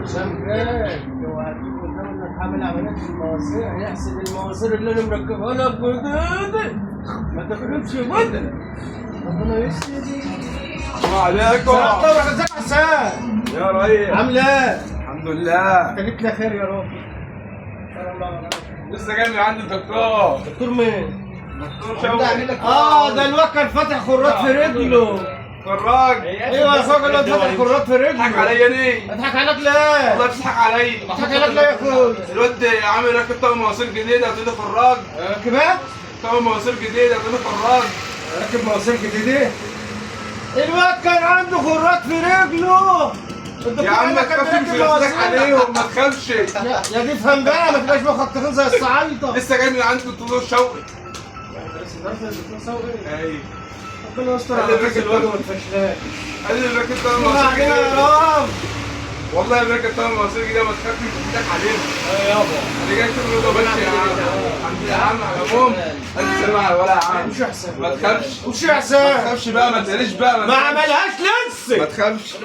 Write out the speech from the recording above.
حسام جاي هو هتيجي قدام انك عامل عمليات في المواسير، هيحسب المواسير اللي انا مركبها لك جديد ما تخربش بدري. ربنا يستر. السلام عليكم. ازيك يا حسام؟ يا ريس عامل ايه؟ الحمد لله. انت جيت لي خير يا رب. لسه جاي من عند الدكتور. دكتور مين؟ دكتور شوقي. ده الواد كان فاتح خراط في رجله. فراج. ايوه يا اخويا الواد فاتح خراط في رجله. تضحك عليا ليه؟ اضحك عليك ليه؟ والله بتضحك عليا. اضحك عليك ليه يا اخويا؟ الواد عامل راكب طقم مواسير جديده هتقول لي فراج. كمان؟ طقم مواسير جديده هتقول لي فراج. راكب مواسير جديده؟ الواد كان عنده خراط في رجله. يا عم ما تخافش مش هنضحك عليهم ما تخافش. يا دي افهم بقى ما تبقاش مخططين زي الصعايده. لسه جاي من عند الدكتور شوقي. ايوه. ربنا يستر على الواد والفشلات. قال لي راكب طقم ما مواسير علينا جديده. يا رب. والله راكب طقم مواسير جديده ما تخافش مش هنضحك عليهم. يابا اللي جاي تقول له بس يا عم. الحمد لله يا عم على العموم. الف سلامه على الولد يا عم. مش احسن ما تخافش. وش يا حسام؟ ما تخافش بقى ما تقلقش بقى ما عملهاش لسه. ما تخافش.